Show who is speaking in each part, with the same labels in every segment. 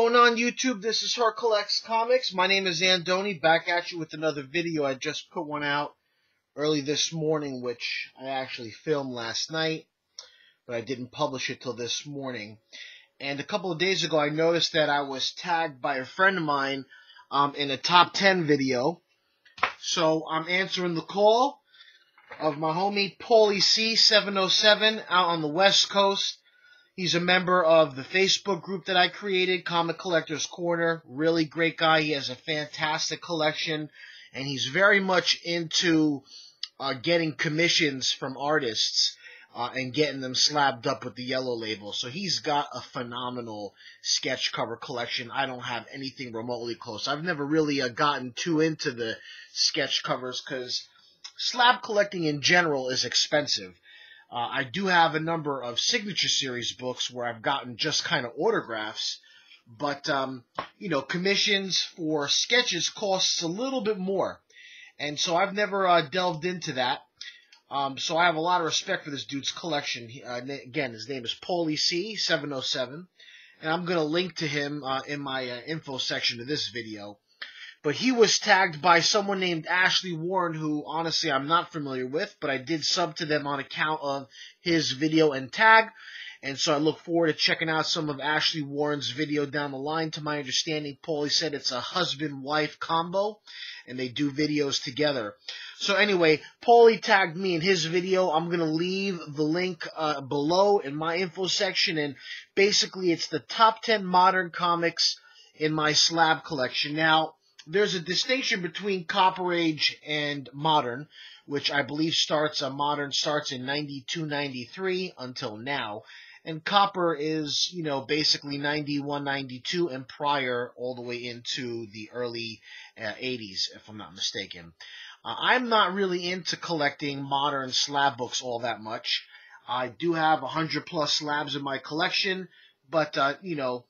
Speaker 1: going on, YouTube? This is Her Collects Comics. My name is Andoni, back at you with another video. I just put one out early this morning, which I actually filmed last night, but I didn't publish it till this morning. And a couple of days ago, I noticed that I was tagged by a friend of mine in a top 10 video. So I'm answering the call of my homie PaulyCee707 out on the West Coast. He's a member of the Facebook group that I created, Comic Collector's Corner. Really great guy. He has a fantastic collection, and he's very much into getting commissions from artists and getting them slabbed up with the yellow label. So he's got a phenomenal sketch cover collection. I don't have anything remotely close. I've never really gotten too into the sketch covers because slab collecting in general is expensive. I do have a number of signature series books where I've gotten just kind of autographs, but, you know, commissions for sketches costs a little bit more, and so I've never delved into that. So I have a lot of respect for this dude's collection. Again, his name is PaulyCee707, and I'm going to link to him in my info section of this video. But he was tagged by someone named Ashley Warren, who honestly I'm not familiar with, but I did sub to them on account of his video and tag. And so I look forward to checking out some of Ashley Warren's video down the line. To my understanding, Paulie said it's a husband-wife combo, and they do videos together. So anyway, Paulie tagged me in his video. I'm going to leave the link below in my info section, and basically it's the top 10 modern comics in my slab collection. Now, there's a distinction between Copper Age and Modern, which I believe Modern starts in 92, 93 until now. And Copper is, you know, basically 91, 92 and prior all the way into the early 80s, if I'm not mistaken. I'm not really into collecting modern slab books all that much. I do have 100 plus slabs in my collection, but, you know,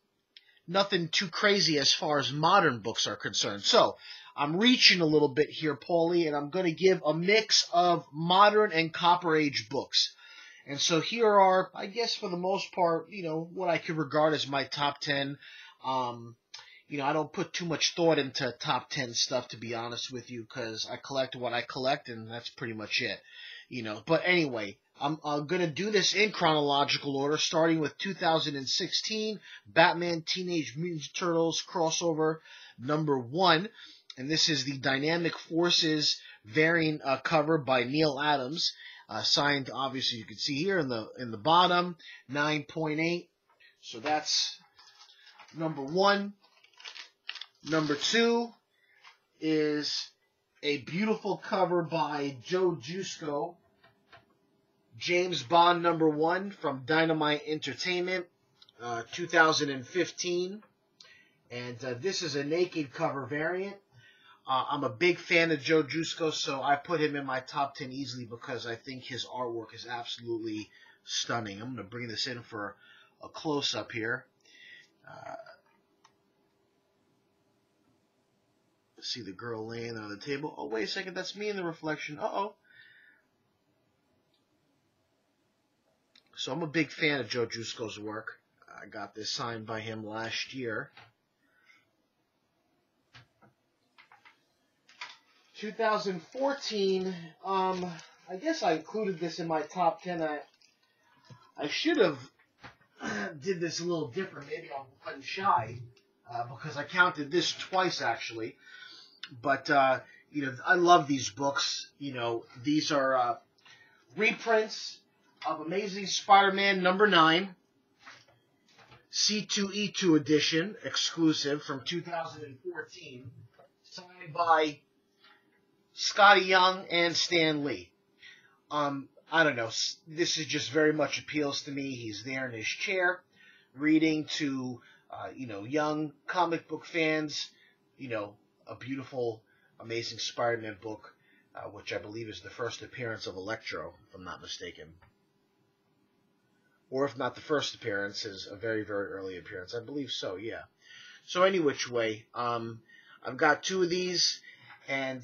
Speaker 1: nothing too crazy as far as modern books are concerned. So I'm reaching a little bit here, Paulie, and I'm going to give a mix of modern and Copper Age books. And so here are, I guess for the most part, you know, what I could regard as my top 10. You know, I don't put too much thought into top 10 stuff, to be honest with you, because I collect what I collect, and that's pretty much it. You know, but anyway, I'm going to do this in chronological order, starting with 2016, Batman Teenage Mutant Ninja Turtles crossover number 1. And this is the Dynamic Forces variant cover by Neil Adams, signed, obviously, you can see here in the bottom, 9.8. So that's number 1. Number 2 is a beautiful cover by Joe Jusko, James Bond number 1 from Dynamite Entertainment, 2015. And this is a naked cover variant. I'm a big fan of Joe Jusko, so I put him in my top 10 easily because I think his artwork is absolutely stunning. I'm going to bring this in for a close-up here. See the girl laying on the table. Oh, wait a second. That's me in the reflection. Uh-oh. So I'm a big fan of Joe Jusko's work. I got this signed by him last year. 2014, I guess I included this in my top 10. I should have did this a little different. Maybe I'm shy because I counted this twice, actually. But, you know, I love these books. You know, these are reprints of Amazing Spider-Man number 9, C2E2 edition, exclusive from 2014, signed by Scotty Young and Stan Lee. I don't know, this is just very much appeals to me. He's there in his chair, reading to, you know, young comic book fans, you know, a beautiful Amazing Spider-Man book, which I believe is the first appearance of Electro, if I'm not mistaken. Or if not the first appearance, is a very, very early appearance. I believe so, yeah. So any which way, I've got 2 of these, and,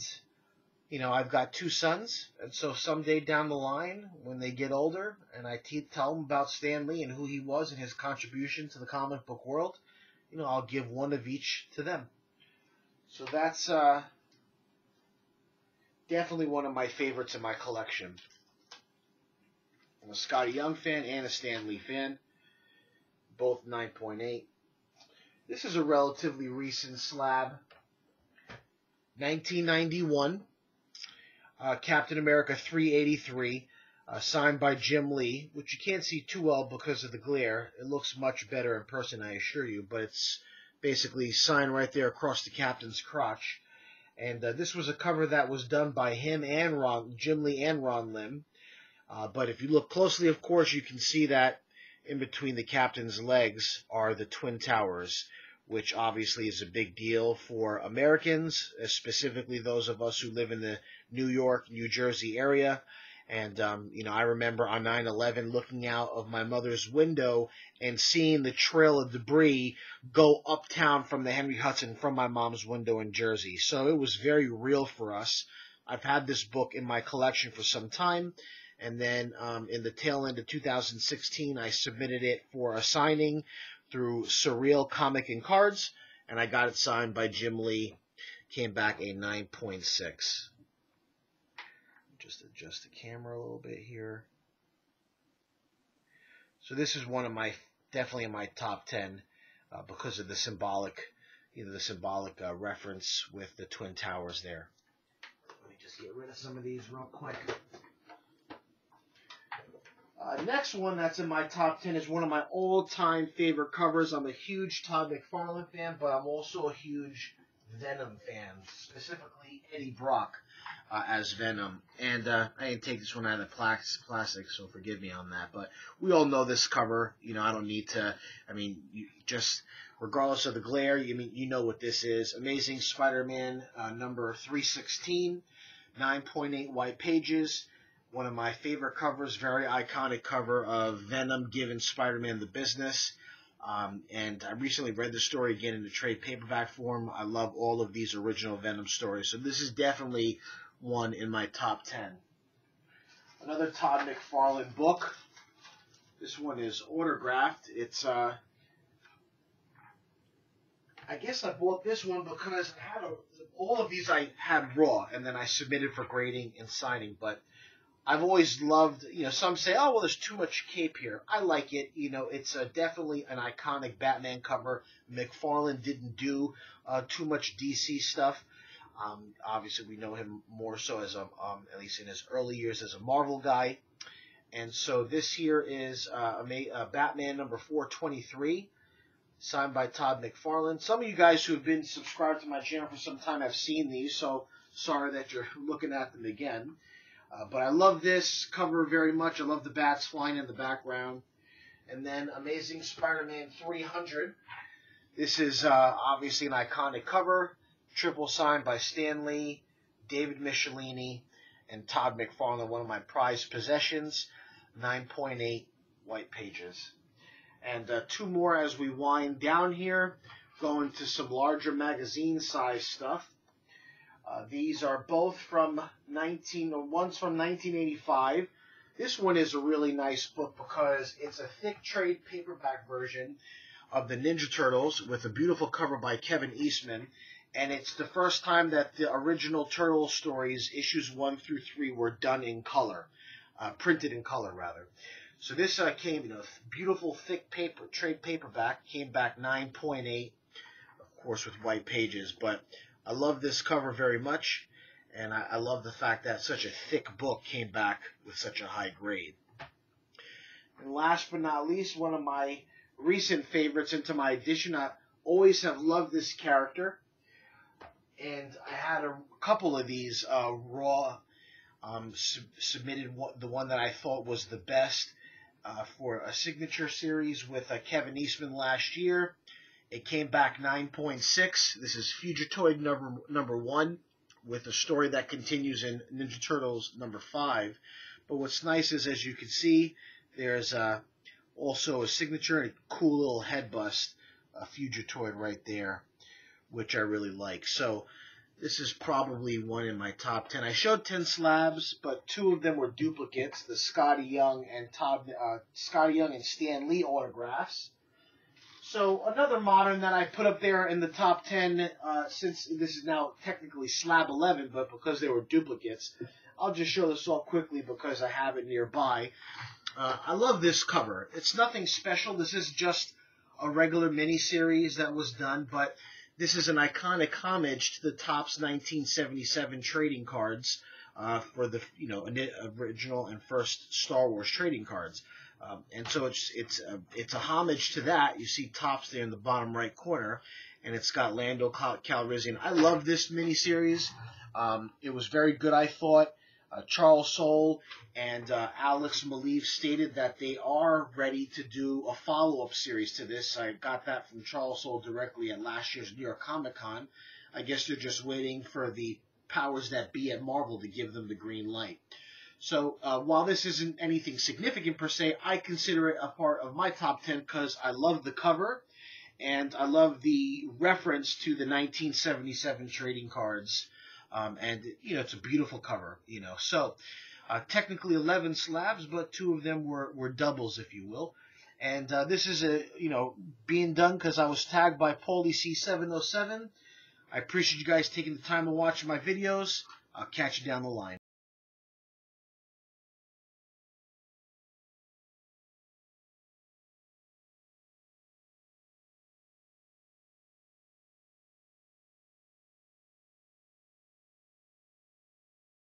Speaker 1: you know, I've got 2 sons, and so someday down the line, when they get older, and I tell them about Stan Lee and who he was and his contribution to the comic book world, I'll give one of each to them. So that's definitely one of my favorites in my collection. I'm a Scotty Young fan and a Stan Lee fan. Both 9.8. This is a relatively recent slab. 1991. Captain America 383. Signed by Jim Lee, which you can't see too well because of the glare. It looks much better in person, I assure you. But it's basically signed right there across the captain's crotch. And this was a cover that was done by him and Jim Lee and Ron Lim. But if you look closely, of course, you can see that in between the captain's legs are the Twin Towers, which obviously is a big deal for Americans, specifically those of us who live in the New York, New Jersey area. And, I remember on 9/11 looking out of my mother's window and seeing the trail of debris go uptown from the Henry Hudson from my mom's window in Jersey. So it was very real for us. I've had this book in my collection for some time. And then in the tail end of 2016, I submitted it for a signing through Surreal Comic and Cards. And I got it signed by Jim Lee. Came back a 9.6. Just adjust the camera a little bit here. So this is one of my, definitely in my top 10 because of the symbolic, reference with the Twin Towers there. Let me just get rid of some of these real quick. Next one that's in my top 10 is one of my all-time favorite covers. I'm a huge Todd McFarlane fan, but I'm also a huge Venom fan, specifically Eddie Brock. As Venom. And I didn't take this one out of plastic, so forgive me on that. But we all know this cover. I don't need to, just regardless of the glare, you know what this is. Amazing Spider-Man number 316, 9.8 white pages. One of my favorite covers, very iconic cover of Venom giving Spider-Man the business. And I recently read the story again in the trade paperback form. I love all of these original Venom stories. So this is definitely one in my top 10. Another Todd McFarlane book. This one is autographed. It's I guess I bought this one because I had all of these I had raw, and then I submitted for grading and signing. But I've always loved, some say, oh, well, there's too much cape here. I like it. It's definitely an iconic Batman cover. McFarlane didn't do too much DC stuff. Obviously, we know him more so as at least in his early years, as a Marvel guy. And so this here is Batman number 423, signed by Todd McFarlane. Some of you guys who have been subscribed to my channel for some time have seen these, so sorry that you're looking at them again. But I love this cover very much. I love the bats flying in the background. And then Amazing Spider-Man 300. This is obviously an iconic cover. Triple signed by Stan Lee, David Michelini, and Todd McFarlane, one of my prized possessions. 9.8 white pages. And two more as we wind down here. Going to some larger magazine size stuff. These are both from one's from 1985. This one is a really nice book because it's a thick trade paperback version of the Ninja Turtles with a beautiful cover by Kevin Eastman. And it's the first time that the original Turtle stories, issues 1 through 3, were done in color, printed in color, rather. So this came, beautiful thick trade paperback, came back 9.8, of course, with white pages. But I love this cover very much, and I love the fact that such a thick book came back with such a high grade. And last but not least, one of my recent favorites into my edition. I always have loved this character. And I had a couple of these raw, submitted the one that I thought was the best for a signature series with Kevin Eastman last year. It came back 9.6. This is Fugitoid number 1 with a story that continues in Ninja Turtles number 5. But what's nice is, as you can see, there's also a signature and a cool little head bust, a Fugitoid right there, which I really like. So this is probably one in my top 10. I showed 10 slabs, but 2 of them were duplicates, the Scotty Young and Stan Lee autographs. So another modern that I put up there in the top 10, since this is now technically slab 11, but because they were duplicates, I'll just show this all quickly because I have it nearby. I love this cover. It's nothing special. This is just a regular miniseries that was done, but this is an iconic homage to the Topps 1977 trading cards for the original and first Star Wars trading cards. And so it's a homage to that. You see Topps there in the bottom right corner, and it's got Lando Calrissian. I love this miniseries. It was very good, I thought. Charles Soule and Alex Maleev stated that they are ready to do a follow-up series to this. I got that from Charles Soule directly at last year's New York Comic Con. I guess they're just waiting for the powers that be at Marvel to give them the green light. So while this isn't anything significant per se, I consider it a part of my top 10 because I love the cover and I love the reference to the 1977 trading cards. And it's a beautiful cover, So technically 11 slabs, but 2 of them were doubles, if you will. And this is being done because I was tagged by PaulyCee707. I appreciate you guys taking the time to watch my videos. I'll catch you down the line.